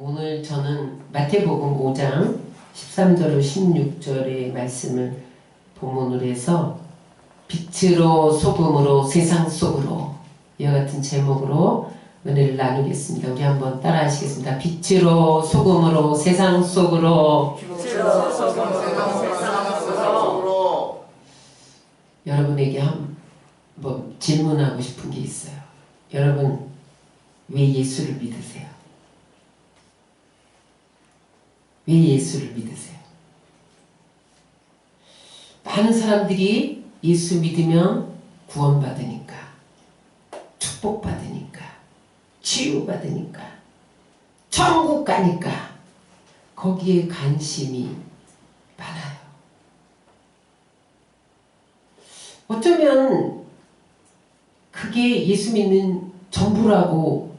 오늘 저는 마태복음 5장 13절로 16절의 말씀을 본문으로 해서 빛으로 소금으로 세상 속으로 이와 같은 제목으로 은혜를 나누겠습니다. 우리 한번 따라 하시겠습니다. 빛으로 소금으로 세상 속으로. 빛으로 소금으로 세상 속으로. 여러분에게 한번 질문하고 싶은 게 있어요. 여러분 왜 예수를 믿으세요? 왜 예수를 믿으세요? 많은 사람들이 예수 믿으면 구원받으니까, 축복받으니까, 치유받으니까, 천국 가니까 거기에 관심이 많아요. 어쩌면 그게 예수 믿는 전부라고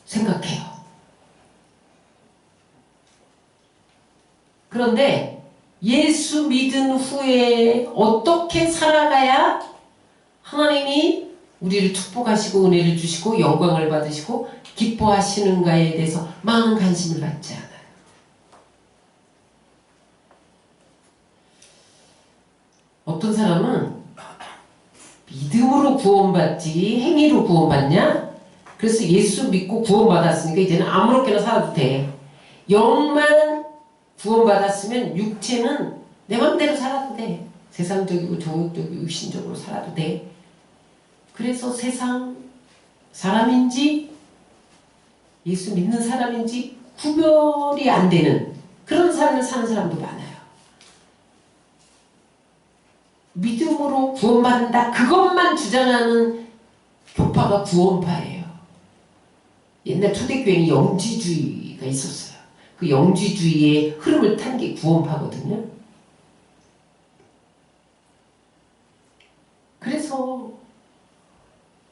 생각해요. 그런데 예수 믿은 후에 어떻게 살아가야 하나님이 우리를 축복하시고 은혜를 주시고 영광을 받으시고 기뻐하시는가에 대해서 많은 관심을 갖지 않아요. 어떤 사람은 믿음으로 구원받지 행위로 구원받냐? 그래서 예수 믿고 구원받았으니까 이제는 아무렇게나 살아도 돼. 영만 구원받았으면 육체는 내 맘대로 살아도 돼. 세상적이고 정욕적이고 육신적으로 살아도 돼. 그래서 세상 사람인지 예수 믿는 사람인지 구별이 안 되는 그런 삶을 사는 사람도 많아요. 믿음으로 구원받는다 그것만 주장하는 교파가 구원파예요. 옛날 초대교회는 영지주의가 있었어요. 그 영지주의의 흐름을 탄 게 구원파거든요. 그래서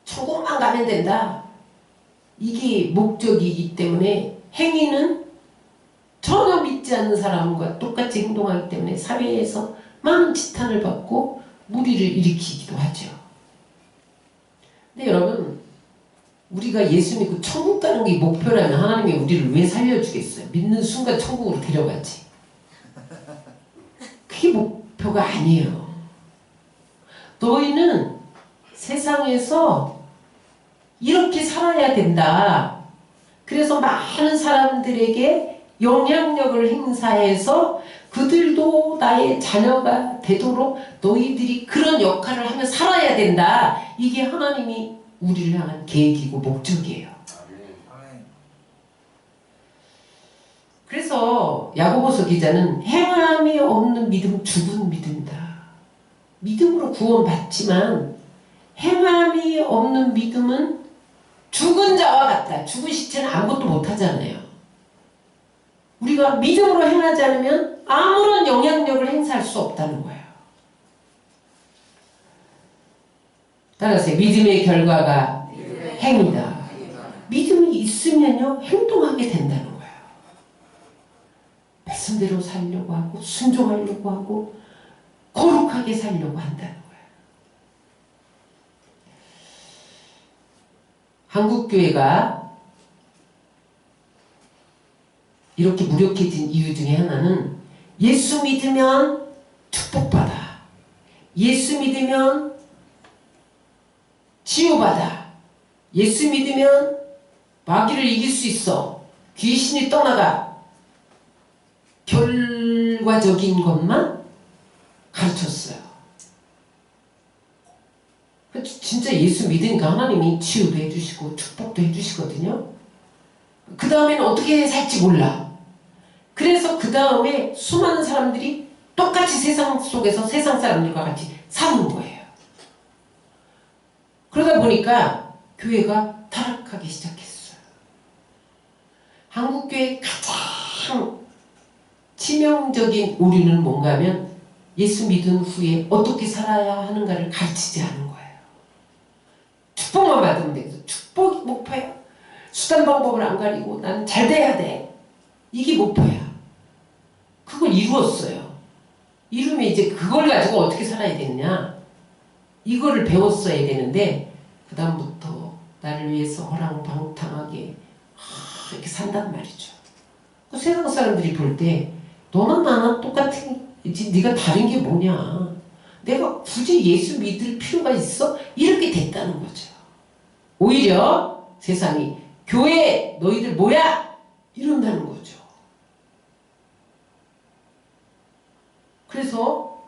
천국만 가면 된다. 이게 목적이기 때문에 행위는 전혀 믿지 않는 사람과 똑같이 행동하기 때문에 사회에서 많은 지탄을 받고 무리를 일으키기도 하죠. 근데 여러분, 우리가 예수 믿고 천국 가는 게 목표라면 하나님이 우리를 왜 살려주겠어요? 믿는 순간 천국으로 데려가지. 그게 목표가 아니에요. 너희는 세상에서 이렇게 살아야 된다. 그래서 많은 사람들에게 영향력을 행사해서 그들도 나의 자녀가 되도록 너희들이 그런 역할을 하며 살아야 된다. 이게 하나님이 우리를 향한 계획이고 목적이에요. 그래서 야고보서 기자는 행함이 없는 믿음 죽은 믿음이다. 믿음으로 구원받지만 행함이 없는 믿음은 죽은 자와 같다. 죽은 시체는 아무것도 못하잖아요. 우리가 믿음으로 행하지 않으면 아무런 영향력을 행사할 수 없다는 거예요. 따라서 믿음의 결과가 행위다. 믿음이 있으면요 행동하게 된다는 거예요. 말씀대로 살려고 하고 순종하려고 하고 거룩하게 살려고 한다는 거예요. 한국교회가 이렇게 무력해진 이유 중에 하나는 예수 믿으면 축복받아. 예수 믿으면 치유받아. 예수 믿으면 마귀를 이길 수 있어. 귀신이 떠나가. 결과적인 것만 가르쳤어요. 진짜 예수 믿으니까 하나님이 치유도 해주시고 축복도 해주시거든요. 그 다음에는 어떻게 살지 몰라. 그래서 그 다음에 수많은 사람들이 똑같이 세상 속에서 세상 사람들과 같이 사는 거예요. 그러다 보니까 교회가 타락하기 시작했어요. 한국교회의 가장 치명적인 오류는 뭔가 하면 예수 믿은 후에 어떻게 살아야 하는가를 가르치지 않은 거예요. 축복만 받으면 되겠어. 축복이 목표야. 수단 방법을 안 가리고 나는 잘 돼야 돼. 이게 목표야. 그걸 이루었어요. 이루면 이제 그걸 가지고 어떻게 살아야 되느냐. 이거를 배웠어야 되는데 그 다음부터 나를 위해서 허랑방탕하게 이렇게 산단 말이죠. 그 세상 사람들이 볼 때 너나 나나 똑같은지 네가 다른 게 뭐냐? 내가 굳이 예수 믿을 필요가 있어? 이렇게 됐다는 거죠. 오히려 세상이 교회 너희들 뭐야? 이런다는 거죠. 그래서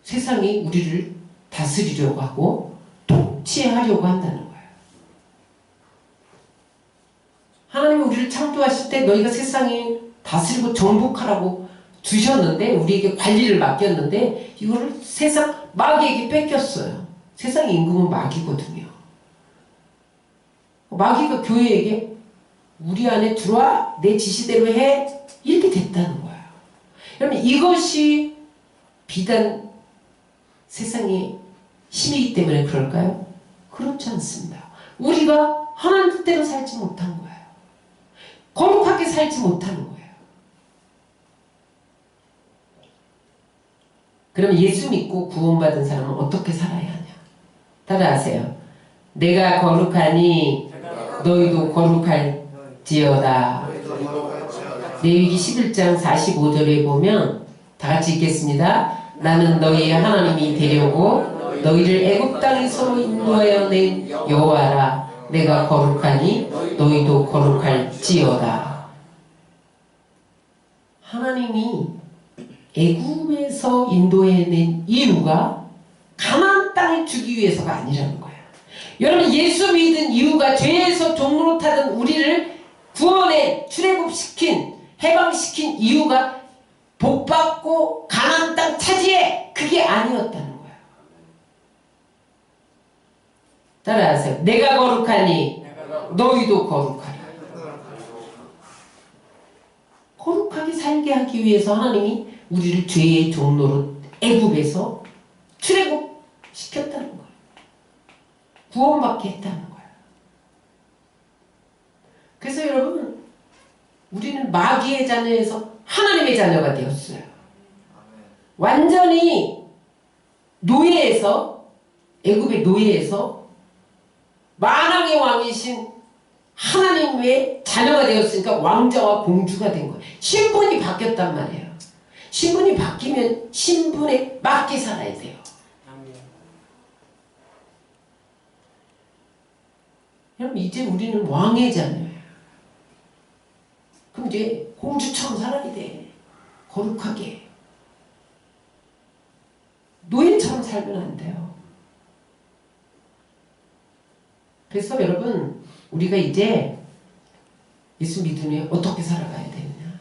세상이 우리를 다스리려고 하고 통치하려고 한다는 거예요. 하나님이 우리를 창조하실 때 너희가 세상에 다스리고 정복하라고 주셨는데, 우리에게 관리를 맡겼는데 이거를 세상 마귀에게 뺏겼어요. 세상의 임금은 마귀거든요. 마귀가 교회에게 우리 안에 들어와 내 지시대로 해 이렇게 됐다는 거예요. 여러분, 이것이 비단 세상의 힘이기 때문에 그럴까요? 그렇지 않습니다. 우리가 하나님 뜻대로 살지 못한 거예요. 거룩하게 살지 못하는 거예요. 그러면 예수 믿고 구원받은 사람은 어떻게 살아야 하냐? 따라하세요. 내가 거룩하니 너희도 거룩할지어다. 레위기 11장 45절에 보면 다 같이 읽겠습니다. 나는 너희의 하나님이 되려고 너희를 애굽 땅에서 인도하여 낸 여호와라. 내가 거룩하니 너희도 거룩할지어다. 하나님이 애굽에서 인도해낸 이유가 가나안 땅을 주기 위해서가 아니라는 거예요. 여러분, 예수 믿은 이유가 죄에서 종노릇하던 우리를 구원해 출애굽시킨, 해방시킨 이유가 복받고 가나안 땅 차지해, 그게 아니었다는 거예요. 따라하세요. 내가 거룩하니 너희도 거룩하라. 거룩하게 살게 하기 위해서 하나님이 우리를 죄의 종노릇 애굽에서 출애굽시켰다는 거예요. 구원받게 했다는 거예요. 그래서 여러분, 우리는 마귀의 자녀에서 하나님의 자녀가 되었어요. 완전히 노예에서, 애굽의 노예에서 만왕의 왕이신 하나님의 자녀가 되었으니까 왕자와 공주가 된 거예요. 신분이 바뀌었단 말이에요. 신분이 바뀌면 신분에 맞게 살아야 돼요. 여러분, 이제 우리는 왕의 자녀예요. 그럼 이제 공주처럼 살아야 돼. 거룩하게. 노예처럼 살면 안 돼요. 그래서 여러분, 우리가 이제 예수 믿으면 어떻게 살아가야 되느냐?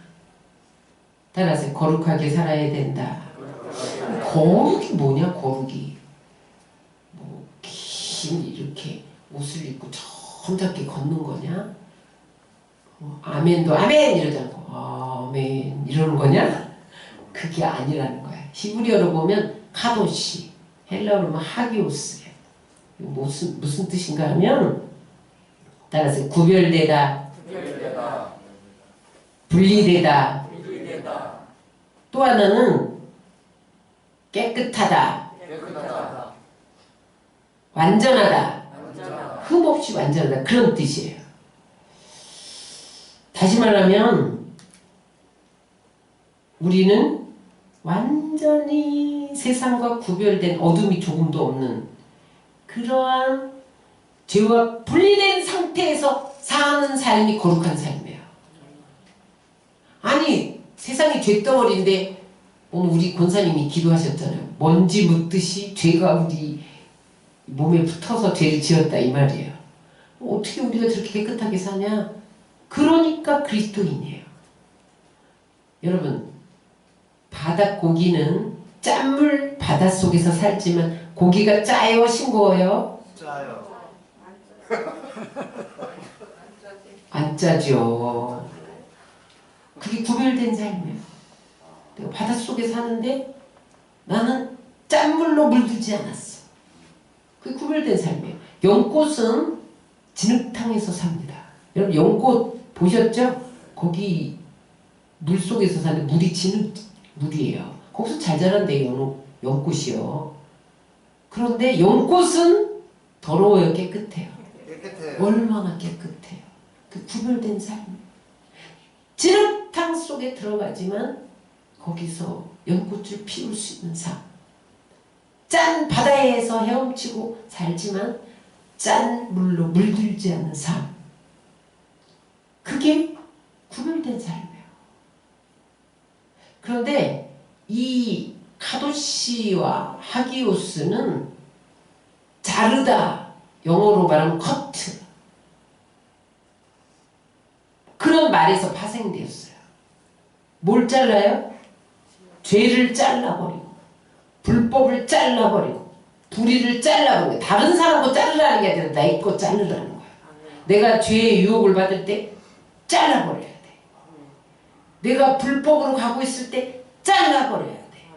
따라서 거룩하게 살아야 된다. 거룩이 뭐냐? 거룩이 뭐 긴 이렇게 옷을 입고 점잖게 걷는 거냐? 아멘도 아멘 이러지 않고 아멘 이러는 거냐? 그게 아니라는 거야. 히브리어로 보면 카도시, 헬라어로 보면 하기오스예요. 무슨 뜻인가 하면, 따라서 구별되다, 분리되다, 또 하나는 깨끗하다, 완전하다, 흠없이 완전하다, 그런 뜻이에요. 다시 말하면 우리는 완전히 세상과 구별된, 어둠이 조금도 없는 그러한 죄와 분리된 상태에서 사는 삶이 거룩한 삶이에요. 아니, 세상이 죄덩어리인데 오늘 우리 권사님이 기도하셨잖아요. 먼지 묻듯이 죄가 우리 몸에 붙어서 죄를 지었다, 이 말이에요. 어떻게 우리가 저렇게 깨끗하게 사냐? 그러니까 그리스도인이에요. 여러분, 바닷고기는 짠물 바닷속에서 살지만 고기가 짜요, 싱거워요? 짜요. 안 짜죠. 그게 구별된 삶이에요. 내가 바닷속에 사는데 나는 짠물로 물들지 않았어. 그게 구별된 삶이에요. 연꽃은 진흙탕에서 삽니다. 여러분, 연꽃 보셨죠? 거기 물속에서 사는데 물이 진흙물이에요. 거기서 잘 자란대요, 연꽃이요. 그런데 연꽃은 더러워요, 깨끗해요? 깨끗해요. 얼마나 깨끗해요. 그 구별된 삶. 진흙탕 속에 들어가지만 거기서 연꽃을 피울 수 있는 삶. 짠 바다에서 헤엄치고 살지만 짠 물로 물들지 않는 삶. 그게 구별된 삶이에요. 그런데 이 카도시와 하기오스는 자르다, 영어로 말하면 커트, 그런 말에서 파생되었어요. 뭘 잘라요? 죄를 잘라버리고, 불법을 잘라버리고, 불의를 잘라버리고, 다른 사람 거 자르라는 게 아니라 내 거 자르라는 거예요. 내가 죄의 유혹을 받을 때 잘라버려야 돼. 내가 불법으로 가고 있을 때 잘라버려야 돼.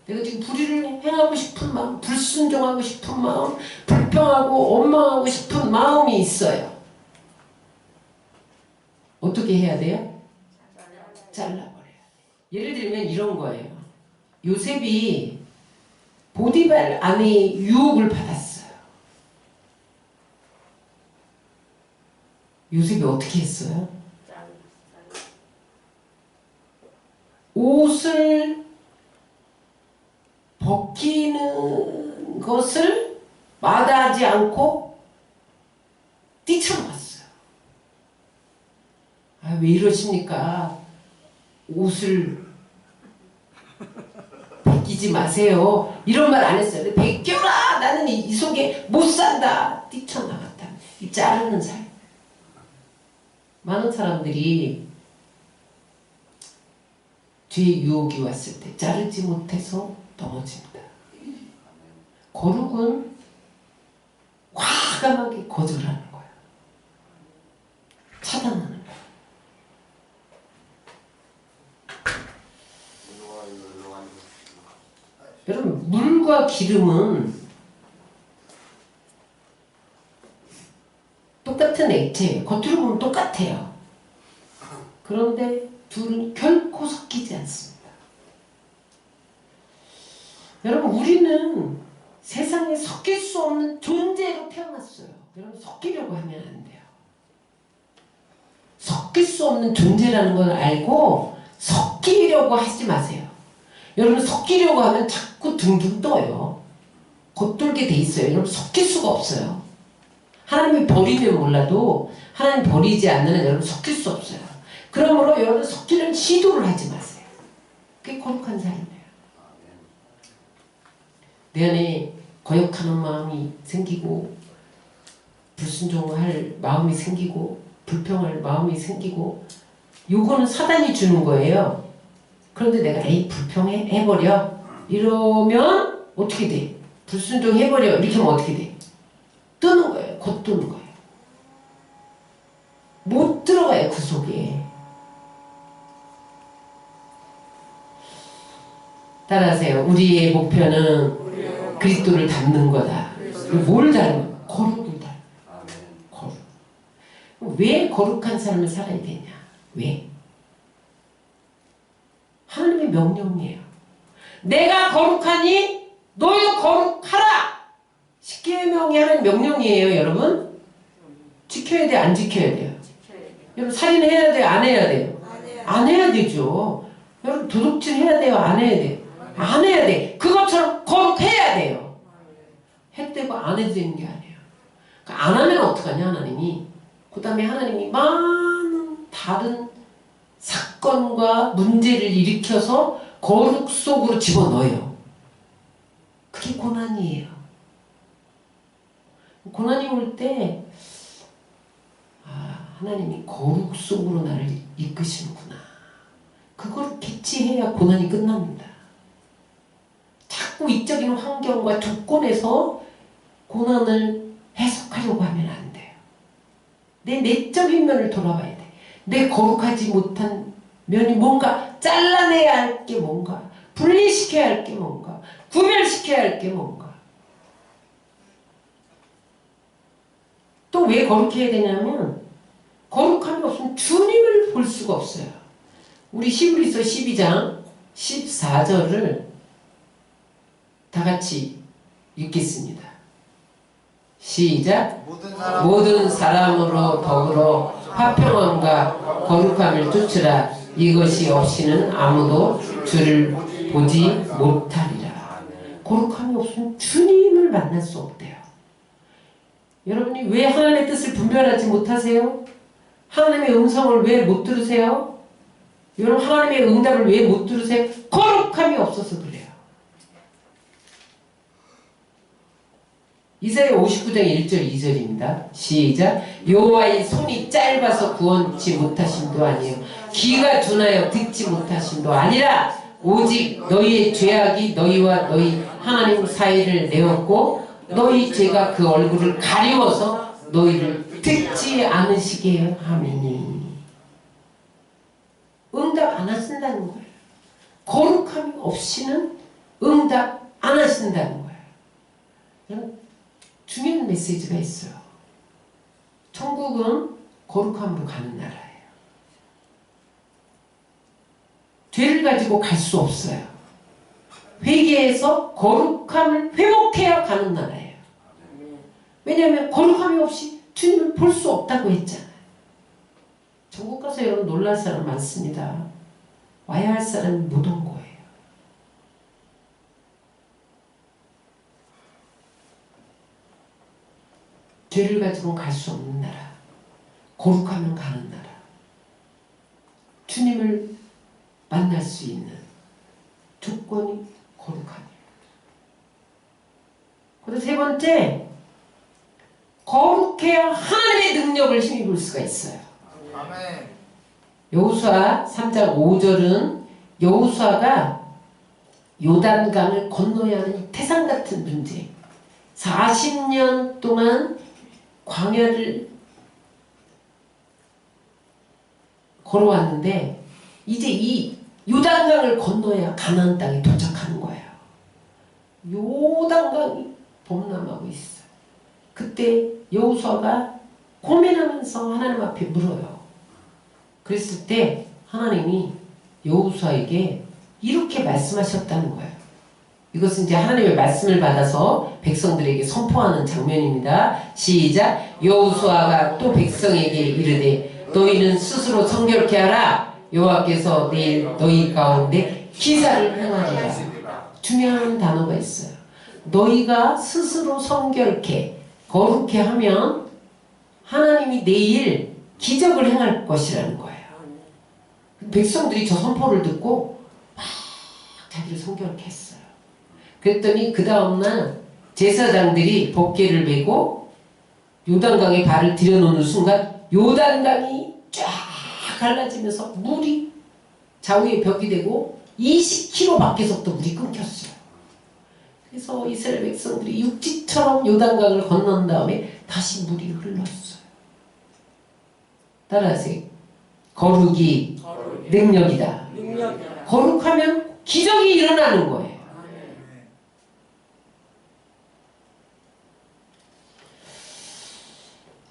내가 지금 불의를 행하고 싶은 마음, 불순종하고 싶은 마음, 불평하고 원망하고 싶은 마음이 있어요. 어떻게 해야 돼요? 잘라버려야 돼. 예를 들면 이런 거예요. 요셉이 보디발 아내의 유혹을 받았어요. 요셉이 어떻게 했어요? 옷을 벗기는 것을 마다하지 않고 뛰쳐나갔어요. 아, 왜 이러십니까? 옷을 벗기지 마세요. 이런 말 안 했어요. 벗겨라! 나는 이 속에 못 산다. 뛰쳐나갔다. 이 자르는 삶. 많은 사람들이 죄의 유혹이 왔을 때 자르지 못해서 넘어집니다. 거룩은 과감하게 거절하는 거예요. 차단하는 거예요. 여러분, 물과 기름은 똑같은 액체예요. 겉으로 보면 똑같아요. 그런데 둘은 결코 섞이지 않습니다. 여러분, 우리는 세상에 섞일 수 없는 존재로 태어났어요. 여러분, 섞이려고 하면 안 돼요. 섞일 수 없는 존재라는 걸 알고 섞이려고 하지 마세요. 여러분, 섞이려고 하면 자꾸 둥둥 떠요. 겉돌게 돼 있어요. 여러분, 섞일 수가 없어요. 하나님이 버리면 몰라도 하나님 버리지 않는 한 여러분 섞일 수 없어요. 그러므로 여러분 섞이는 시도를 하지 마세요. 그게 거룩한 삶이에요. 내 안에 거역하는 마음이 생기고, 불순종할 마음이 생기고, 불평할 마음이 생기고, 요거는 사단이 주는 거예요. 그런데 내가 에이 불평해 해버려 이러면 어떻게 돼? 불순종 해버려 이렇게 하면 어떻게 돼? 뜨는 거예요. 곧 뜨는 거예요. 못 들어가요. 그 속에. 따라하세요. 우리의 목표는 그리스도를 닮는 거다. 뭘 닮은? 거룩을 닮은. 거룩. 왜 거룩한 삶을 살아야 되냐? 왜? 하나님의 명령이에요. 내가 거룩하니 너희도 거룩하라. 십계명이 하나님 명령이에요. 여러분 지켜야 돼요? 안 지켜야 돼요? 여러분 살인해야 돼요? 안 해야 돼요? 안 해야 되죠. 여러분 도둑질 해야 돼요? 안 해야 돼요? 안 해야 돼. 그것처럼 거룩해야 돼요. 해도 되고 안 해도 되는 게 아니에요. 그러니까 안 하면 어떡하냐 하나님이. 그 다음에 하나님이 많은 다른 사건과 문제를 일으켜서 거룩 속으로 집어넣어요. 그게 고난이에요. 고난이 올 때 하나님이 거룩 속으로 나를 이끄시는구나. 그걸 캐치해야 고난이 끝납니다. 자꾸 이적인 환경과 조건에서 고난을 해석하려고 하면 안 돼요. 내 내적인 면을 돌아봐야 돼. 내 거룩하지 못한 면이 뭔가 잘라내야 할 게 뭔가, 분리시켜야 할 게 뭔가, 구별시켜야 할 게 뭔가. 또 왜 거룩해야 되냐면 거룩함이 없으면 주님을 볼 수가 없어요. 우리 히브리서 12장 14절을 다 같이 읽겠습니다. 시작. 모든 사람으로 더불어 화평함과 거룩함을 쫓으라. 이것이 없이는 아무도 주를 보지 못하리라. 거룩함이 없으면 주님을 만날 수 없대요. 여러분이 왜 하나님의 뜻을 분별하지 못하세요? 하나님의 음성을 왜 못 들으세요? 여러분 하나님의 응답을 왜 못 들으세요? 거룩함이 없어서 그래요. 이사야 59장 1절 2절입니다. 시작. 여호와의 손이 짧아서 구원치 못하심도 아니요 귀가 둔하여 듣지 못하심도 아니라 오직 너희의 죄악이 너희와 너희 하나님 사이를 내었고 너희 죄가 그 얼굴을 가리워서 너희를 듣지 않으시게 함이니. 응답 안 하신다는 거예요. 거룩함이 없이는 응답 안 하신다는 거예요. 중요한 메시지가 있어요. 천국은 거룩함으로 가는 나라예요. 죄를 가지고 갈 수 없어요. 회개해서 거룩함을 회복해야 가는 나라예요. 왜냐하면 거룩함이 없이 주님을 볼 수 없다고 했잖아요. 천국 가서 여러분 놀랄 사람 많습니다. 와야 할 사람이 못 온 거예요. 죄를 가지고는 갈 수 없는 나라. 거룩하면 가는 나라. 주님을 만날 수 있는 조건이 거룩함이에요. 그리고 세 번째, 거룩해야 하나님의 능력을 힘입을 수가 있어요. 아멘. 여호수아 3장 5절은 여호수아가 요단강을 건너야 하는 태산 같은 문제, 40년 동안 광야를 걸어왔는데 이제 이 요단강을 건너야 가나안 땅에 도착하는 거예요. 요단강이 범람하고 있어요. 그때 여호수아가 고민하면서 하나님 앞에 물어요. 그랬을 때 하나님이 여호수아에게 이렇게 말씀하셨다는 거예요. 이것은 이제 하나님의 말씀을 받아서 백성들에게 선포하는 장면입니다. 시작. 여호수아가 또 백성에게 이르되 너희는 스스로 성결케 하라. 여호와께서 내일 너희 가운데 기사를 행하리라. 중요한 단어가 있어요. 너희가 스스로 성결케 거룩케 하면 하나님이 내일 기적을 행할 것이라는 거예요. 백성들이 저 선포를 듣고 막 자기를 성결케 했어요. 그랬더니 그 다음날 제사장들이 법궤를 메고 요단강에 발을 들여놓는 순간 요단강이 쫙 갈라지면서 물이 좌우에 벽이 되고 20km 밖에서부터 물이 끊겼어요. 그래서 이스라엘 백성들이 육지처럼 요단강을 건넌 다음에 다시 물이 흘렀어요. 따라하세요. 거룩이 능력이다. 거룩하면 기적이 일어나는 거예요.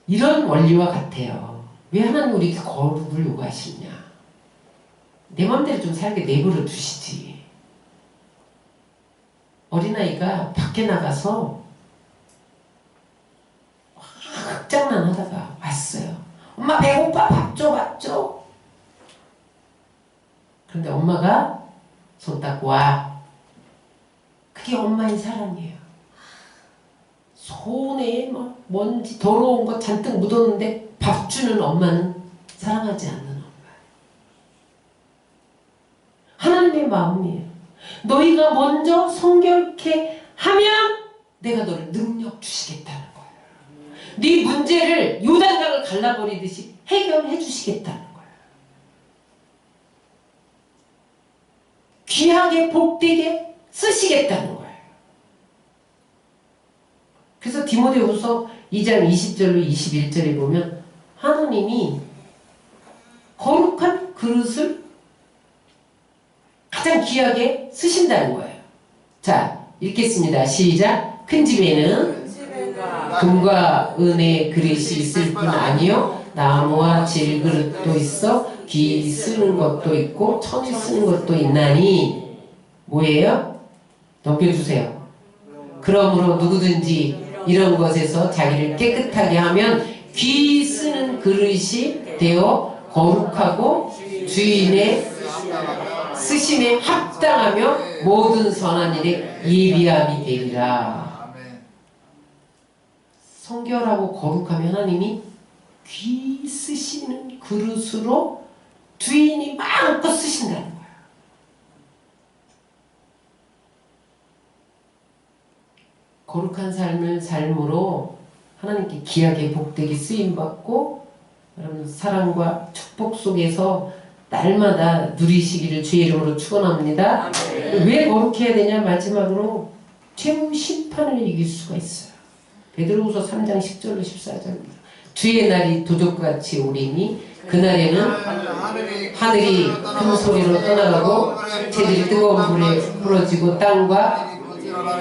이런 원리와 같아요. 왜 하나님 우리에게 거룩을 요구하시냐? 내 맘대로 좀 살게 내버려 두시지. 어린아이가 밖에 나가서 흑장난 하다가 왔어요. 엄마 배고파, 밥 줘, 밥 줘. 그런데 엄마가 손 닦고 와. 그게 엄마의 사랑이에요. 손에 막 먼지 더러운 거 잔뜩 묻었는데 밥 주는 엄마는 사랑하지 않는 엄마. 하나님의 마음이에요. 너희가 먼저 성결케 하면 내가 너를 능력 주시겠다는 거예요. 네 문제를 요단강을 갈라버리듯이 해결해 주시겠다는 거예요. 귀하게 복되게 쓰시겠다는 거예요. 그래서 디모데후서 2장 20절로 21절에 보면 하나님이 거룩한 그릇을 가장 귀하게 쓰신다는 거예요. 자, 읽겠습니다. 시작. 큰 집에는 금과 은의 그릇이 있을 뿐 아니요 나무와 질그릇도 있어 귀 쓰는 것도 있고 천이 쓰는 것도 있나니 뭐예요? 넘겨주세요. 그러므로 누구든지 이런 것에서 자기를 깨끗하게 하면 귀 쓰는 그릇이 되어 거룩하고 주인의 쓰심에 합당하며 모든 선한 일에 예비함이 되리라. 성결하고 거룩하면 하나님이 귀 쓰시는 그릇으로 주인이 마음껏 쓰신다는 거예요. 거룩한 삶으로 하나님께 귀하게 복되게 쓰임받고 여러분 사랑과 축복 속에서 날마다 누리시기를 주의 이름으로 축원합니다. 왜 거룩해야 되냐? 마지막으로 최후 심판을 이길 수가 있어요. 베드로후서 3장 10절로 14절입니다. 주의 날이 도적같이 오리니 그날에는 하늘이 큰 소리로 떠나가고 새들이 뜨거운 불에 부러지고 땅과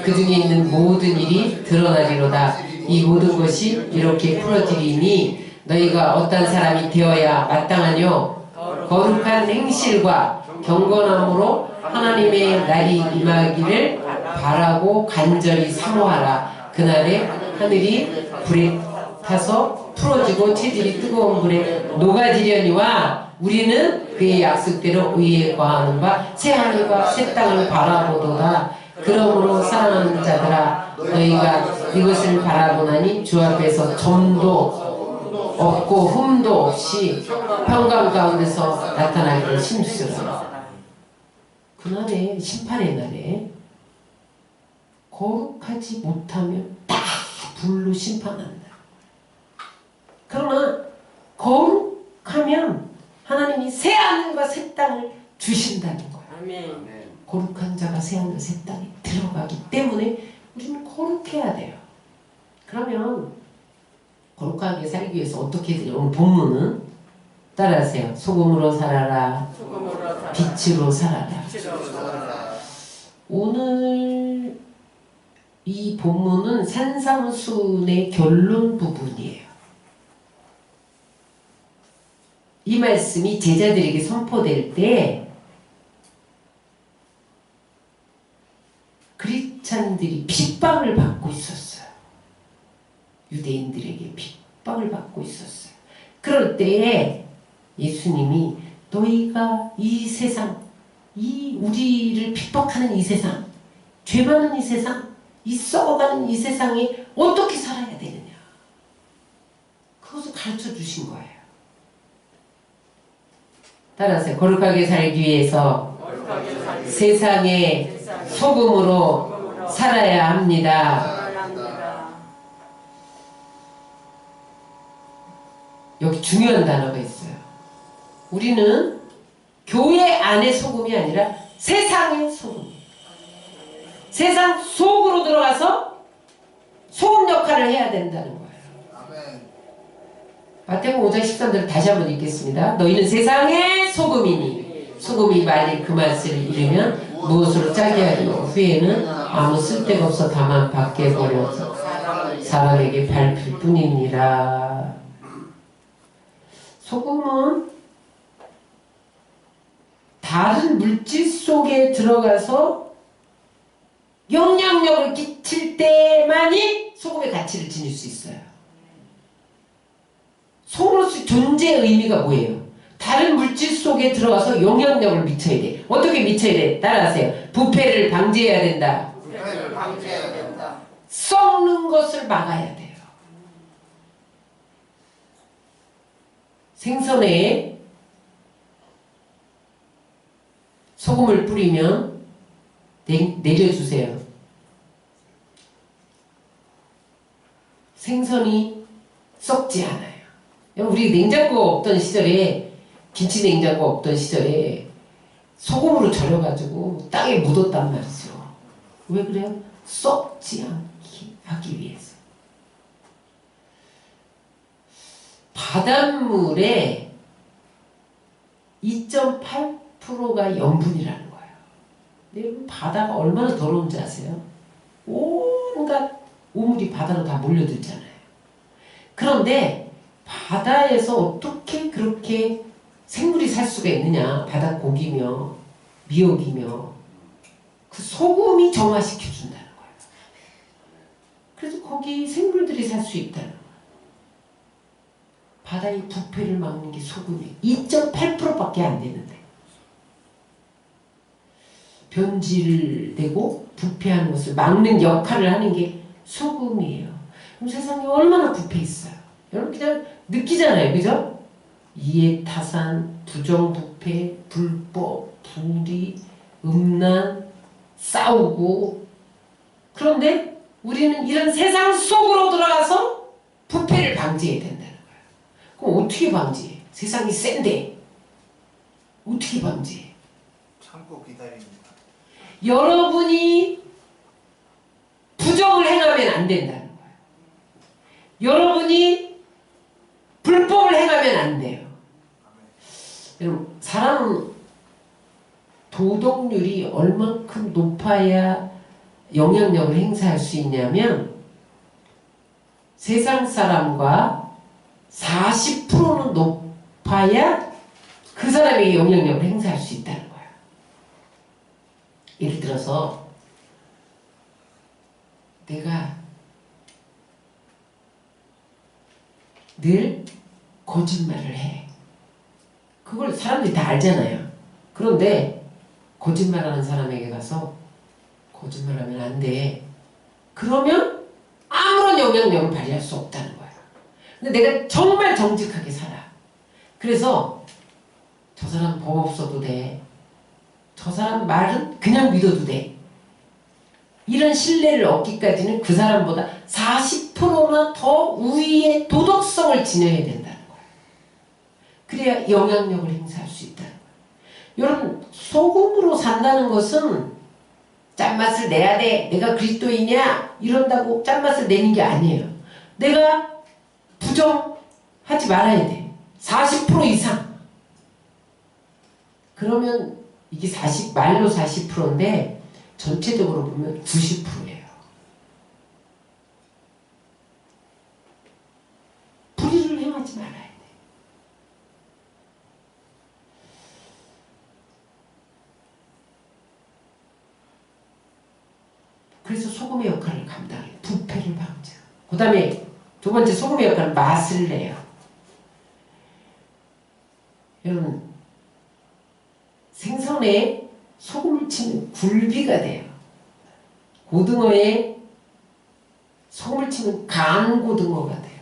그 중에 있는 모든 일이 드러나리로다. 이 모든 것이 이렇게 풀어지리니 너희가 어떤 사람이 되어야 마땅하뇨? 거룩한 행실과 경건함으로 하나님의 날이 임하기를 바라고 간절히 사모하라. 그날에 하늘이 불에 타서 풀어지고 체질이 뜨거운 불에 녹아지려니와 우리는 그의 약속대로 의에 거하는 바 새 하늘과 새 땅을 바라보도다. 그러므로 사랑하는 자들아 너희가 이것을 바라보나니 주 앞에서 점도 없고 흠도 없이 평강 가운데서 나타나기를 힘쓰라. 그날에 심판의 날에 거룩하지 못하면 다 불로 심판한다. 그러나 거룩하면 하나님이 새 하늘과 새 땅을 주신다는 거예요. 아멘. 거룩한 자가 새 하늘 새 땅에 들어가기 때문에 우리는 거룩해야 돼요. 그러면 거룩하게 살기 위해서 어떻게 해야 돼요? 오늘 본문은 따라하세요. 소금으로 살아라. 빛으로 살아라. 오늘 이 본문은 산상순의 결론 부분이에요. 이 말씀이 제자들에게 선포될 때 크리스찬들이 핍박을 받고 있었어요. 유대인들에게 핍박을 받고 있었어요. 그럴 때에 예수님이 너희가 이 세상, 이 우리를 핍박하는 이 세상, 죄 많은 이 세상, 이 썩어가는 이 세상에 어떻게 살아야 되느냐, 그것을 가르쳐 주신 거예요. 따라하세요. 거룩하게 살기 위해서 세상에 소금으로 살아야 합니다. 여기 중요한 단어가 있어요. 우리는 교회 안의 소금이 아니라 세상의 소금. 세상 속으로 들어가서 소금 역할을 해야 된다는 거예요. 마태복음 5장 13절을 다시 한번 읽겠습니다. 너희는 세상의 소금이니 소금이 만일 그 맛을 잃으면 무엇으로 짜게 하리요? 후에는 아무 쓸데가 없어 다만 밖에 버려서 사람에게 밟힐 뿐이니라. 소금은 다른 물질 속에 들어가서 영향력을 끼칠 때만이 소금의 가치를 지닐 수 있어요. 소금으로서 존재의 의미가 뭐예요? 다른 물질 속에 들어가서 영향력을 미쳐야 돼. 어떻게 미쳐야 돼? 따라하세요. 부패를 방지해야 된다. 부패를 방지해야 된다. 썩는 것을 막아야 돼요. 생선에 소금을 뿌리면 내려주세요. 생선이 썩지 않아요. 우리 냉장고 없던 시절에, 김치 냉장고 없던 시절에 소금으로 절여가지고 땅에 묻었단 말이죠. 왜 그래요? 썩지 않게 하기 위해서. 바닷물에 2.8%가 염분이라는 거예요. 근데 바다가 얼마나 더러운지 아세요? 온갖 오물이 바다로 다 몰려들잖아요. 그런데 바다에서 어떻게 그렇게 생물이 살 수가 있느냐? 바다 고기며 미역이며 그 소금이 정화시켜 준다는 거예요. 그래서 거기 생물들이 살 수 있다는 거예요. 바다의 부패를 막는 게 소금이에요. 2.8%밖에 안 되는데. 변질되고 부패하는 것을 막는 역할을 하는 게 소금이에요. 그럼 세상에 얼마나 부패 있어요. 여러분 그냥 느끼잖아요. 그죠? 이해타산, 부정부패, 불법, 불의, 음란, 싸우고. 그런데 우리는 이런 세상 속으로 들어가서 부패를 방지해야 된다는 거예요. 그럼 어떻게 방지해? 세상이 센데 어떻게 방지해? 참고 기다립니다. 여러분이 부정을 행하면 안 된다는 거예요. 여러분이 불법을 행하면 안 돼요. 여러분, 사람은 도덕률이 얼만큼 높아야 영향력을 행사할 수 있냐면 세상 사람과 40%는 높아야 그 사람에게 영향력을 행사할 수 있다는 거예요. 예를 들어서 내가 늘 거짓말을 해. 그걸 사람들이 다 알잖아요. 그런데 거짓말하는 사람에게 가서 거짓말하면 안 돼. 그러면 아무런 영향력을 발휘할 수 없다는 거야. 근데 내가 정말 정직하게 살아. 그래서 저 사람 법 없어도 돼. 저 사람 말은 그냥 믿어도 돼. 이런 신뢰를 얻기까지는 그 사람보다 40%나 더 우위의 도덕성을 지녀야 된다는 거예요. 그래야 영향력을 행사할 수 있다는 거예요. 여러분, 소금으로 산다는 것은 짠맛을 내야 돼. 내가 그리스도이냐? 이런다고 짠맛을 내는 게 아니에요. 내가 부정하지 말아야 돼. 40% 이상. 그러면 이게 말로 40%인데 전체적으로 보면 90%예요. 불의를 행하지 말아야 돼. 그래서 소금의 역할을 감당해요. 부패를 방지하고. 그 다음에 두 번째 소금의 역할은 맛을 내요. 여러분, 생선에 소금을 치면 굴비가 돼요. 고등어에 소금을 치면 간고등어가 돼요.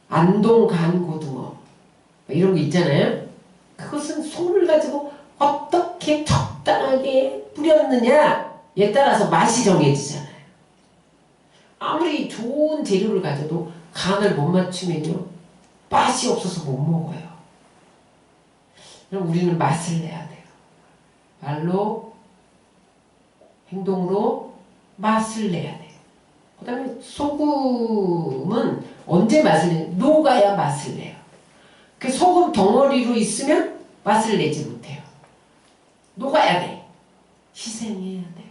안동 간고등어 이런 거 있잖아요. 그것은 소금을 가지고 어떻게 적당하게 뿌렸느냐에 따라서 맛이 정해지잖아요. 아무리 좋은 재료를 가져도 간을 못 맞추면요 맛이 없어서 못 먹어요. 그럼 우리는 맛을 내야 돼요. 말로 행동으로 맛을 내야 돼요. 그 다음에 소금은 언제 맛을 내요? 녹아야 맛을 내요. 그 소금 덩어리로 있으면 맛을 내지 못해요. 녹아야 돼. 희생해야 돼요.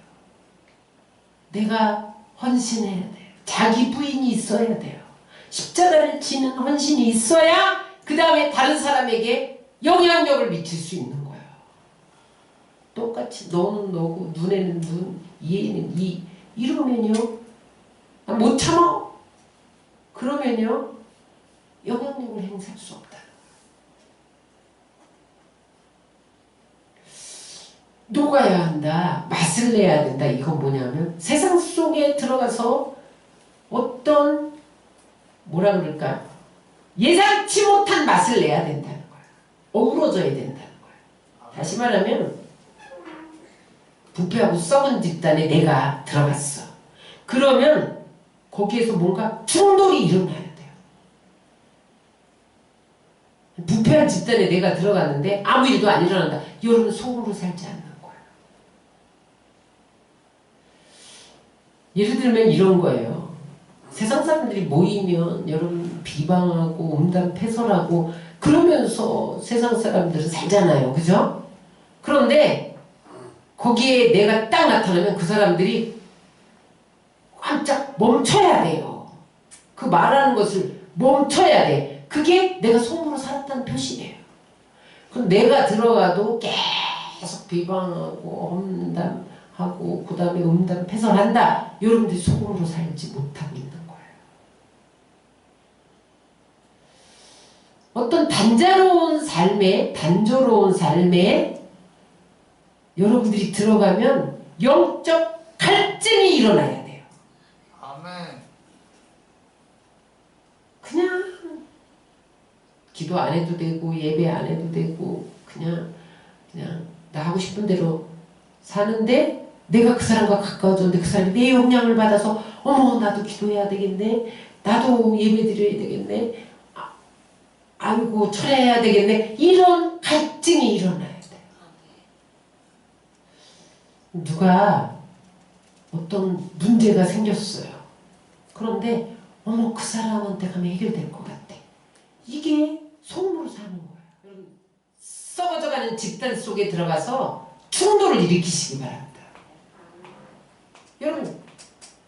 내가 헌신해야 돼요. 자기 부인이 있어야 돼요. 십자가를 지는 헌신이 있어야 그 다음에 다른 사람에게 영향력을 미칠 수 있는 거예요. 똑같이 너는 너고 눈에는 눈, 이에는 이 이러면요 못 참아. 그러면요 영향력을 행사할 수 없다. 녹아야 한다. 맛을 내야 된다. 이건 뭐냐면 세상 속에 들어가서 어떤 뭐라 그럴까 예상치 못한 맛을 내야 된다는 거예요. 어우러져야 된다는 거예요. 다시 말하면 부패하고 썩은 집단에 내가 들어갔어. 그러면 거기에서 뭔가 충돌이 일어나야 돼요. 부패한 집단에 내가 들어갔는데 아무 일도 안 일어난다. 여러분 속으로 살지 않는 거예요. 예를 들면 이런 거예요. 세상 사람들이 모이면 여러분 비방하고 음담패설하고 그러면서 세상 사람들은 살잖아요. 그죠? 그런데 거기에 내가 딱 나타나면 그 사람들이 깜짝 멈춰야 돼요. 그 말하는 것을 멈춰야 돼. 그게 내가 속으로 살았다는 표시예요. 그럼 내가 들어가도 계속 비방하고 험담하고 그 다음에 음담패설한다. 여러분들이 속으로 살지 못하고 있는 거예요. 어떤 단조로운 삶에 여러분들이 들어가면 영적 갈증이 일어나야 돼요. 아멘. 그냥 기도 안 해도 되고 예배 안 해도 되고 그냥 나 하고 싶은 대로 사는데 내가 그 사람과 가까워졌는데 그 사람이 내 영향을 받아서 어머 나도 기도해야 되겠네, 나도 예배 드려야 되겠네, 아이고 철회해야 되겠네, 이런 갈증이 일어나야 돼요. 누가 어떤 문제가 생겼어요. 그런데 어머 그 사람한테 가면 해결될 것 같아. 이게 속으로 사는 거예요. 여러분, 썩어져가는 집단 속에 들어가서 충돌을 일으키시기 바랍니다. 여러분,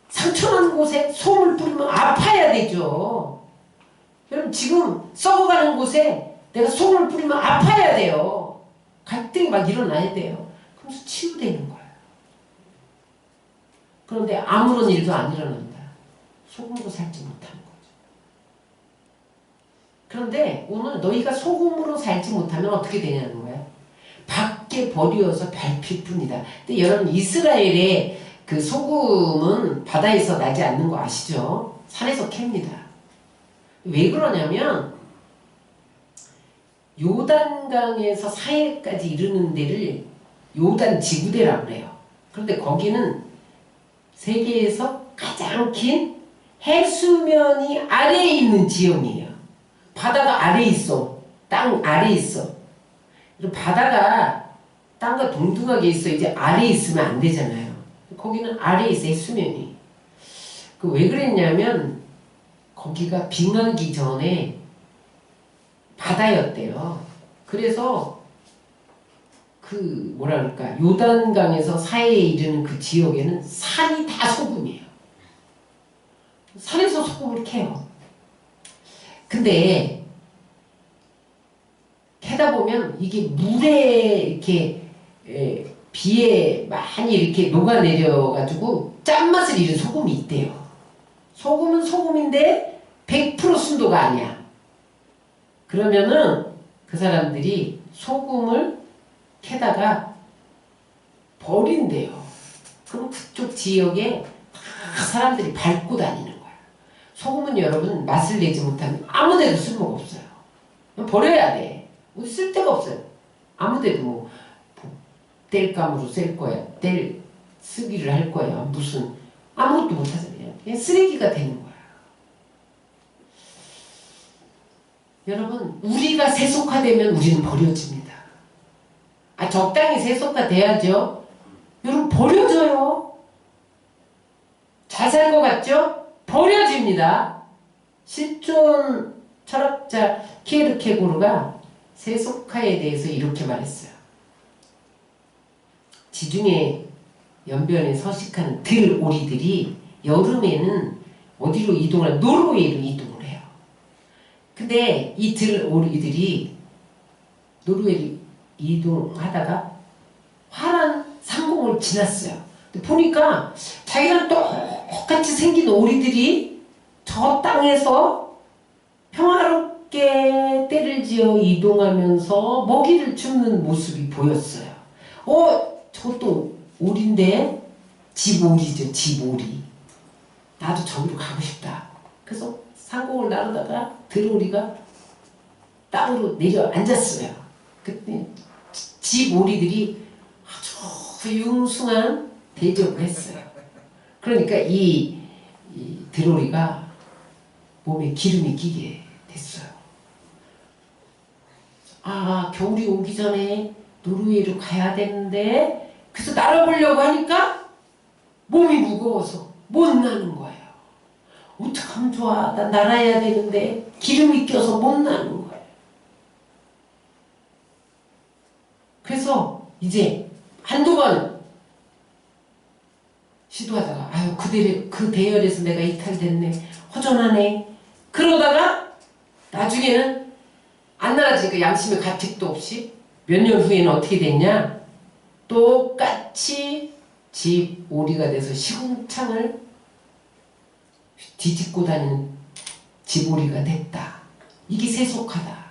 상처난 곳에 솜을 뿌리면 아파야 되죠. 여러분, 지금 썩어가는 곳에 내가 솜을 뿌리면 아파야 돼요. 갈등이 막 일어나야 돼요. 그러면서 치유되는 거예요. 그런데 아무런 일도 안 일어난다. 소금으로 살지 못하는 거죠. 그런데 오늘 너희가 소금으로 살지 못하면 어떻게 되냐는 거예요. 밖에 버리어서 밟힐 뿐이다. 근데 여러분, 이스라엘의 그 소금은 바다에서 나지 않는 거 아시죠? 산에서 캡니다. 왜 그러냐면 요단강에서 사해까지 이르는 데를 요단 지구대라고 그래요. 그런데 거기는 세계에서 가장 긴 해수면이 아래에 있는 지형이에요. 바다가 아래에 있어. 땅 아래에 있어. 바다가 땅과 동등하게 있어. 이제 아래에 있으면 안 되잖아요. 거기는 아래에 있어, 해수면이. 왜 그랬냐면 거기가 빙하기 전에 바다였대요. 그래서 그 뭐라 그럴까, 요단강에서 사해에 이르는 그 지역에는 산이 다 소금이에요. 산에서 소금을 캐요. 근데 캐다 보면 이게 물에 이렇게 비에 많이 이렇게 녹아내려가지고 짠맛을 잃은 소금이 있대요. 소금은 소금인데 100% 순도가 아니야. 그러면은 그 사람들이 소금을 캐다가 버린대요. 그럼 그쪽 지역에 다 사람들이 밟고 다니는 거야. 소금은 여러분 맛을 내지 못하면 아무데도 쓸모가 없어요. 버려야 돼. 쓸 데가 없어요. 아무데도 뭐 땔감으로 쓸 거야, 쓰기를 할 거야, 무슨 아무것도 못하잖아요. 그냥 쓰레기가 되는 거야. 여러분, 우리가 세속화되면 우리는 버려집니다. 적당히 세속화돼야죠. 여러분, 버려져요. 잘 살 것 같죠? 버려집니다. 실존 철학자 키에르케고르가 세속화에 대해서 이렇게 말했어요. 지중해 연변에 서식하는 들오리들이 여름에는 어디로 이동을? 노르웨이로 이동을 해요. 근데 이 들오리들이 노르웨이로 이동하다가 화란 상공을 지났어요. 근데 보니까 자기랑 똑같이 생긴 오리들이 저 땅에서 평화롭게 때를 지어 이동하면서 먹이를 줍는 모습이 보였어요. 저것도 오리인데, 집오리죠, 집오리. 나도 저기로 가고 싶다. 그래서 상공을 나르다가 들오리가 땅으로 내려앉았어요. 그때 집오리들이 아주 융숭한 대접을 했어요. 그러니까 이 들오리가 몸에 기름이 끼게 됐어요. 겨울이 오기 전에 노르웨이로 가야 되는데, 그래서 날아보려고 하니까 몸이 무거워서 못 나는 거예요. 어떡하면 좋아, 나 날아야 되는데 기름이 껴서 못 나는 거예요. 그래서 이제 한두 번 시도하다가 그 대열에서 내가 이탈됐네, 허전하네, 그러다가 나중에는 안 날아지니까 양심의 가책도 없이 몇 년 후에는 어떻게 됐냐, 똑같이 집오리가 돼서 시궁창을 뒤집고 다니는 집오리가 됐다. 이게 세속화다.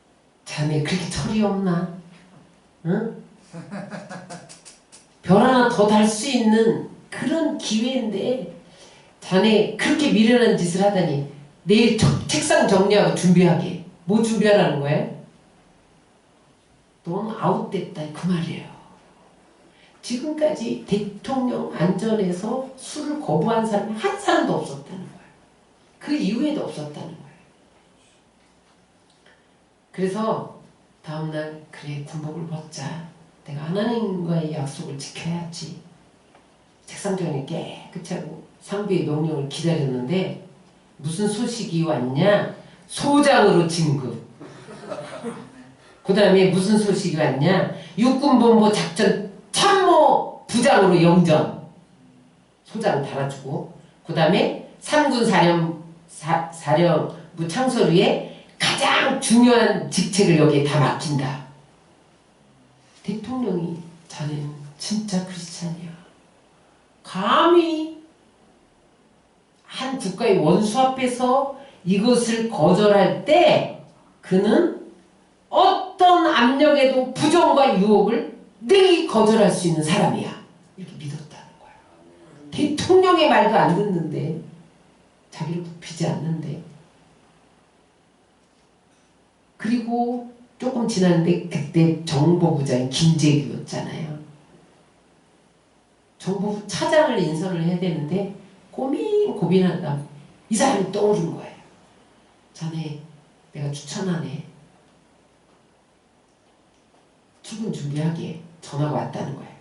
자네 그렇게 철이 없나? 응? 별 하나 더 달 수 있는 그런 기회인데 자네 그렇게 미련한 짓을 하다니 내일 책상 정리하고 준비하게. 뭐 준비하라는 거야? 넌 아웃됐다 그 말이에요. 지금까지 대통령 안전에서 술을 거부한 사람이 한 사람도 없었다는 거예요. 그 이후에도 없었다는 거예요. 그래서 다음날 그래 군복을 벗자. 내가 하나님과의 약속을 지켜야지. 책상 정리 깨끗이 하고 상비의 명령을 기다렸는데 무슨 소식이 왔냐? 소장으로 진급. 그 다음에 무슨 소식이 왔냐? 육군본부 작전 참모 부장으로 영전. 소장 달아주고 그 다음에 3군 사령부 창설위에 가장 중요한 직책을 여기에 다 맡긴다. 대통령이 자네는 진짜 크리스찬이야. 감히 한 국가의 원수 앞에서 이것을 거절할 때 그는 어떤 압력에도 부정과 유혹을 능히 거절할 수 있는 사람이야. 이렇게 믿었다는 거야. 대통령의 말도 안 듣는데 자기를 굽히지 않는데 그리고 조금 지났는데 그때 정보부장이 김재규였잖아요. 정보부 차장을 인선을 해야 되는데 고민하다 이 사람이 떠오른 거예요. 자네 내가 추천하네. 출근 준비하기에 전화가 왔다는 거예요.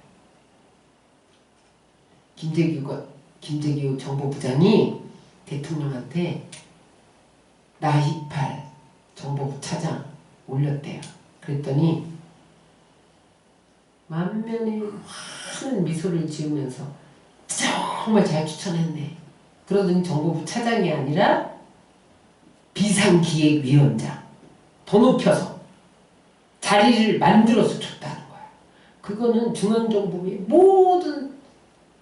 김재규 정보부장이 대통령한테 나희팔 정보부 차장 올렸대요. 그랬더니 만면에 환한 미소를 지으면서 정말 잘 추천했네. 그러더니 정보부 차장이 아니라 비상기획위원장 더 높여서 자리를 만들어서 줬다는 거야. 그거는 중앙정보부의 모든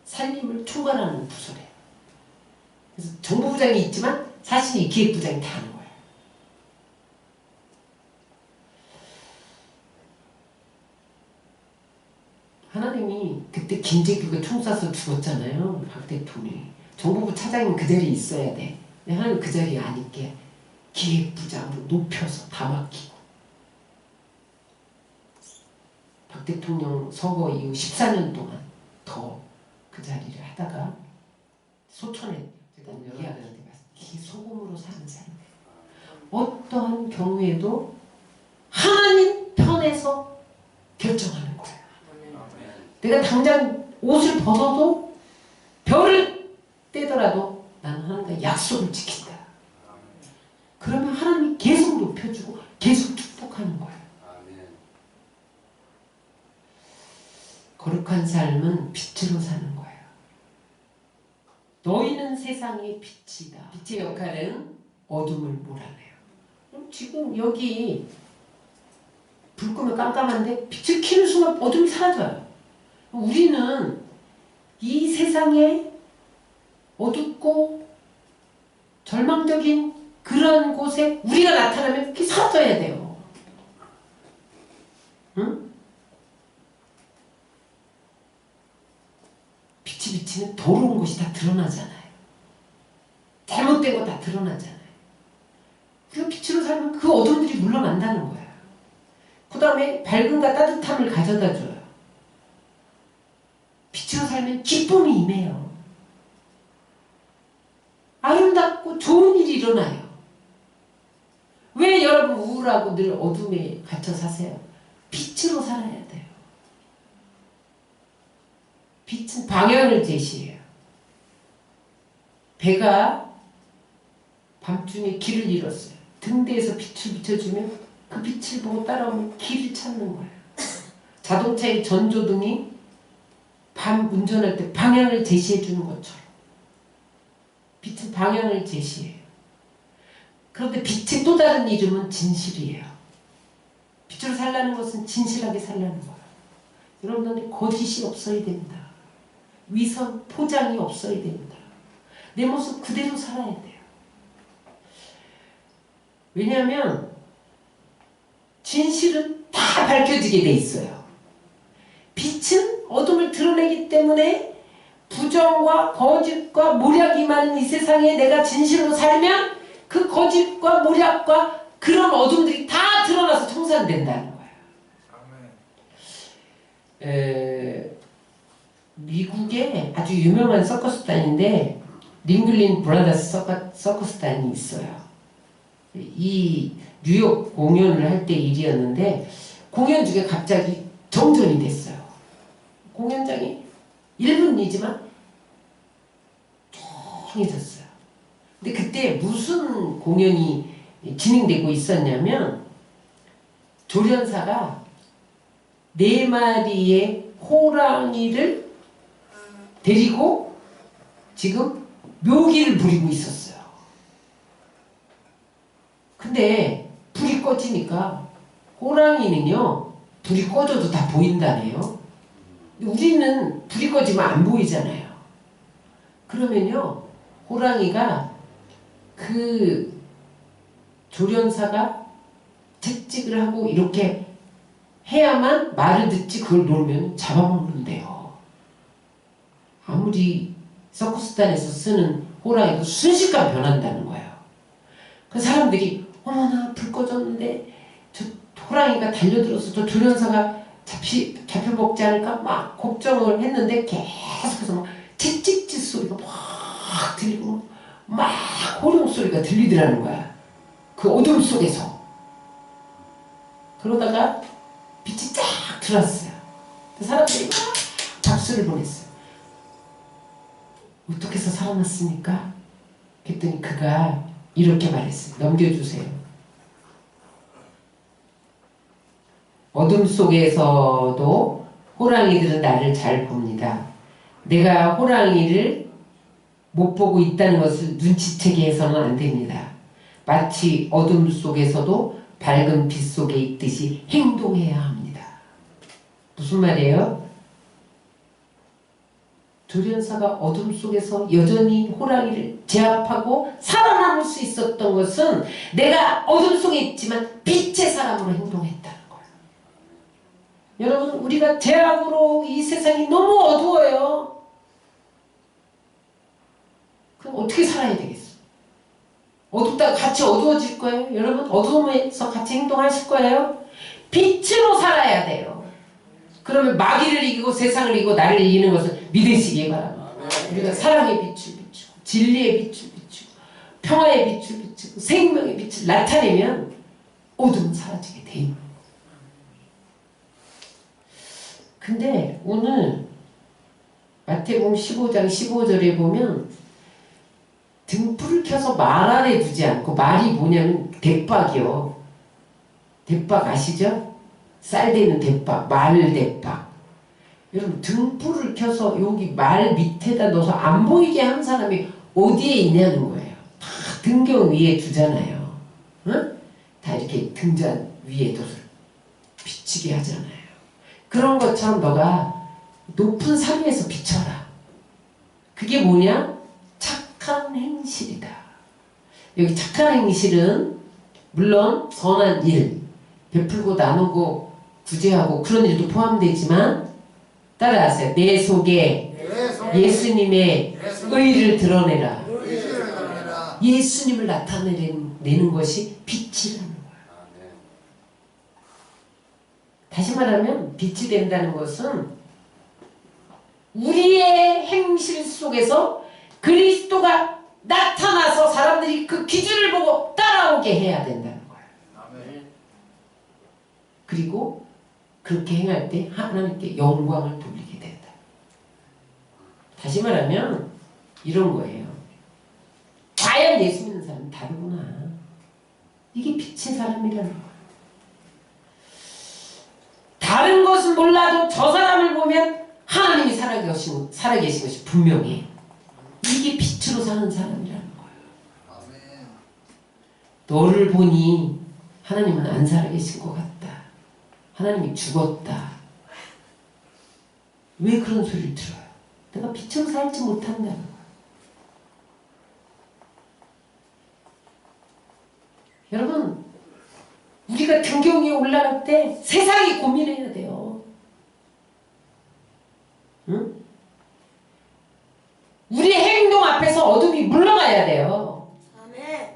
살림을 총괄하는 부서래요. 그래서 정보부장이 있지만 사실 이 기획부장이 다 하는 거예요. 하나님이 그때 김재규가 총 쏴서 죽었잖아요. 박 대통령이. 정보부 차장이면 그 자리에 있어야 돼. 근데 하나님 그 자리에 안 있게 기획부장으로 높여서 다 맡기고. 박 대통령 서거 이후 14년 동안 더 그 자리를 하다가 소천에 제가 이야기하는데 이게 소금으로 사는 사람이에요. 어떠한 경우에도 하나님 편에서 결정하는 거예요. 내가 당장 옷을 벗어도 별을 떼더라도 나는 하나님과 약속을 지킨다. 그러면 하나님이 계속 높여주고 계속 축복하는 거예요. 거룩한 삶은 빛으로 사는 거예요. 너희는 세상의 빛이다. 빛의 역할은 어둠을 몰아내요. 그럼 지금 여기 불 끄면 깜깜한데 빛을 켜는 순간 어둠이 사라져요. 우리는 이 세상에 어둡고 절망적인 그런 곳에 우리가 나타나면 그게 사라져야 돼요. 응? 빛이 비치면 더러운 것이 다 드러나잖아요. 잘못된 거 다 드러나잖아요. 그 빛으로 살면 그 어둠들이 물러난다는 거야. 그 다음에 밝음과 따뜻함을 가져다 줘요. 빛으로 살면 기쁨이 임해요. 아름답고 좋은 일이 일어나요. 왜 여러분 우울하고 늘 어둠에 갇혀 사세요? 빛으로 살아야 돼요. 빛은 방향을 제시해요. 배가 밤중에 길을 잃었어요. 등대에서 빛을 비춰주면 그 빛을 보고 따라오면 길을 찾는 거예요. 자동차의 전조등이 밤 운전할 때 방향을 제시해 주는 것처럼 빛은 방향을 제시해요. 그런데 빛의 또 다른 이름은 진실이에요. 빛으로 살라는 것은 진실하게 살라는 거예요. 여러분들 거짓이 없어야 됩니다. 위선, 포장이 없어야 됩니다. 내 모습 그대로 살아야 돼요. 왜냐하면 진실은 다 밝혀지게 돼 있어요. 빛은 어둠을 드러내기 때문에 부정과 거짓과 모략이 많은 이 세상에 내가 진실로 살면 그 거짓과 모략과 그런 어둠들이 다 드러나서 청산된다는 거예요. 미국에 아주 유명한 서커스단인데 링글린 브라더스 서커스단이 있어요. 이 뉴욕 공연을 할 때 일이었는데 공연 중에 갑자기 정전이 됐어요. 공연장이 1분이지만 조용해졌어요. 근데 그때 무슨 공연이 진행되고 있었냐면 조련사가 4마리의 호랑이를 데리고 지금 묘기를 부리고 있었어요. 근데 불이 꺼지니까 호랑이는요 불이 꺼져도 다 보인다네요. 우리는 불이 꺼지면 안 보이잖아요. 그러면요 호랑이가 그 조련사가 채찍을 하고 이렇게 해야만 말을 듣지 그걸 놓으면 잡아먹는데요. 아무리 서커스단에서 쓰는 호랑이도 순식간 변한다는 거예요. 그 사람들이 어머나 불 꺼졌는데 저 호랑이가 달려들어서 저 조련사가 잡혀먹지 않을까 막 걱정을 했는데 계속해서 막 채찍질 소리가 막 들리고 막 호령 소리가 들리더라는 거야. 그 어둠 속에서. 그러다가 빛이 쫙 들어왔어요. 그 사람들이 막 박수를 보냈어요. 어떻게 해서 살아났습니까? 그랬더니 그가 이렇게 말했어요. 넘겨주세요. 어둠 속에서도 호랑이들은 나를 잘 봅니다. 내가 호랑이를 못 보고 있다는 것을 눈치채게 해서는 안 됩니다. 마치 어둠 속에서도 밝은 빛 속에 있듯이 행동해야 합니다. 무슨 말이에요? 조련사가 어둠 속에서 여전히 호랑이를 제압하고 살아남을 수 있었던 것은 내가 어둠 속에 있지만 빛의 사람으로 행동했다는 거예요. 여러분 우리가 죄악으로 이 세상이 너무 어두워요. 그럼 어떻게 살아야 되겠어? 어둡다가 같이 어두워질 거예요? 여러분 어두움에서 같이 행동하실 거예요? 빛으로 살아야 돼요. 그러면 마귀를 이기고 세상을 이기고 나를 이기는 것을 믿으시기 바랍니다. 우리가 사랑의 빛을 비추고 진리의 빛을 비추고 평화의 빛을 비추고 생명의 빛을 나타내면 어둠은 사라지게 돼 있는 거예요. 근데 오늘 마태복음 15장 15절에 보면 등불을 켜서 말 아래 두지 않고 말이 뭐냐면 대박이요. 대박 아시죠? 쌀되는 대박, 말 대박. 여러분 등불을 켜서 여기 말 밑에다 넣어서 안 보이게 한 사람이 어디에 있냐는 거예요. 다 등경 위에 두잖아요. 응? 다 이렇게 등잔 위에 둬서 비치게 하잖아요. 그런 것처럼 너가 높은 산 위에서 비춰라. 그게 뭐냐? 착한 행실이다. 여기 착한 행실은 물론 선한 일, 베풀고 나누고 구제하고 그런 일도 포함되지만 따라하세요. 내 속에 예수님의 의를 드러내라. 예수님을 나타내는 것이 빛이라는 거예요. 다시 말하면 빛이 된다는 것은 우리의 행실 속에서 그리스도가 나타나서 사람들이 그 기준을 보고 따라오게 해야 된다는 거예요. 그리고 그렇게 행할 때 하나님께 영광을 돌리게 된다. 다시 말하면 이런 거예요. 과연 예수 믿는 사람은 다르구나. 이게 빛의 사람이라는 거예요. 다른 것은 몰라도 저 사람을 보면 하나님이 살아계신 것이 분명해. 이게 빛으로 사는 사람이라는 거예요. 너를 보니 하나님은 안 살아계신 것 같다. 하나님이 죽었다. 왜 그런 소리를 들어요? 내가 빛으로 살지 못한다는 거예요. 여러분 우리가 등경 위에 올라갈 때 세상이 고민해야 돼요. 응? 우리의 행동 앞에서 어둠이 물러가야 돼요. 아멘.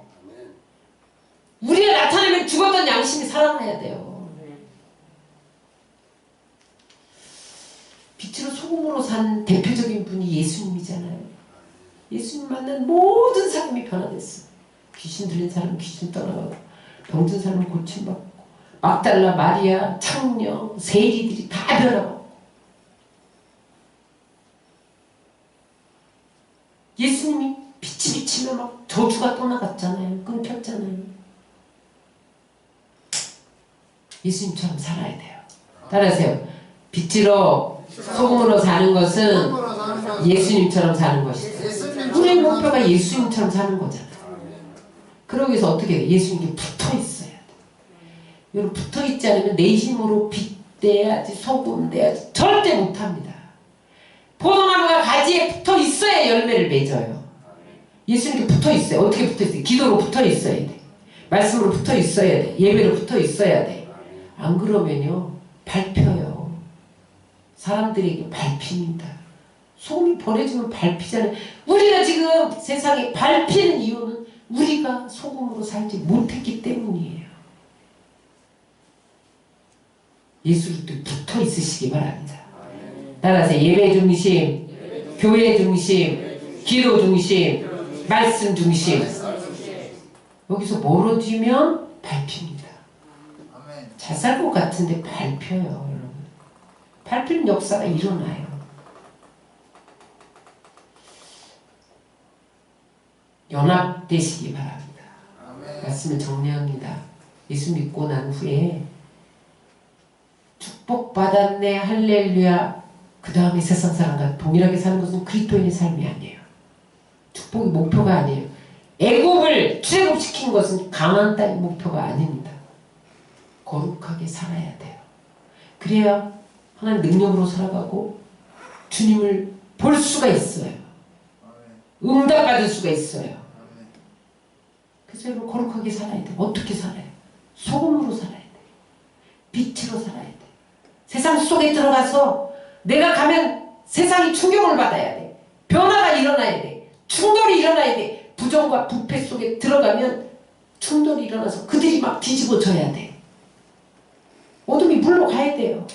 우리가 나타내면 죽었던 양심이 살아나야 돼요. 빛으로 소금으로 산 대표적인 분이 예수님이잖아요. 예수님 만난 모든 사람이 변화됐어. 귀신 들린 사람은 귀신 떠나가고, 병든 사람은 고침받고, 막달라, 마리아, 창녀, 세리들이 다 변하고. 예수님이 빛이 비치면 막 저주가 떠나갔잖아요. 끊겼잖아요. 예수님처럼 살아야 돼요. 따라하세요. 빛으로 소금으로 사는 것은 예수님처럼 사는 것이다. 우리의 목표가 예수님처럼 사는 거잖아. 그러기 위해서 어떻게 돼? 예수님께 붙어 있어야 돼. 여러분 붙어 있지 않으면 내 힘으로 빛 내야지, 소금 내야지 절대 못합니다. 포도나무가 가지에 붙어 있어야 열매를 맺어요. 예수님께 붙어 있어요. 어떻게 붙어 있어요? 기도로 붙어 있어야 돼. 말씀으로 붙어 있어야 돼. 예배로 붙어 있어야 돼. 안 그러면요 밟혀요. 사람들에게 밟힙니다. 소금이 버려지면 밟히잖아요. 우리가 지금 세상에 밟히는 이유는 우리가 소금으로 살지 못했기 때문이에요. 예수를 붙어 있으시기 바랍니다. 따라서 예배 중심, 교회 중심, 기도 중심, 말씀 중심. 여기서 멀어지면 밟힙니다. 잘 살 것 같은데 밟혀요, 여러분. 밟히는 역사가 일어나요. 연합되시기 바랍니다. 말씀을 정리합니다. 예수 믿고 난 후에 축복받았네 할렐루야 그 다음에 세상 사람과 동일하게 사는 것은 그리스도인의 삶이 아니에요. 축복이 목표가 아니에요. 애굽을 출애굽시킨 것은 가나안 땅이 목표가 아닙니다. 거룩하게 살아야 돼요. 그래야 하나님 능력으로 살아가고 주님을 볼 수가 있어요. 응답받을 수가 있어요. 그래서 여러분 거룩하게 살아야 돼요. 어떻게 살아요? 소금으로 살아야 돼요. 빛으로 살아야 돼요. 세상 속에 들어가서 내가 가면 세상이 충격을 받아야 돼. 변화가 일어나야 돼. 충돌이 일어나야 돼. 부정과 부패 속에 들어가면 충돌이 일어나서 그들이 막 뒤집어져야 돼. 어둠이 물러가야 돼요.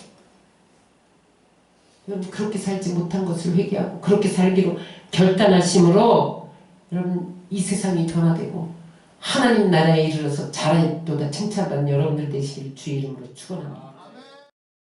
여러분 그렇게 살지 못한 것을 회개하고 그렇게 살기로 결단하심으로 여러분 이 세상이 변화되고 하나님 나라에 이르러서 잘하였도다 칭찬받는 여러분들 되시길 주의 이름으로 축원합니다.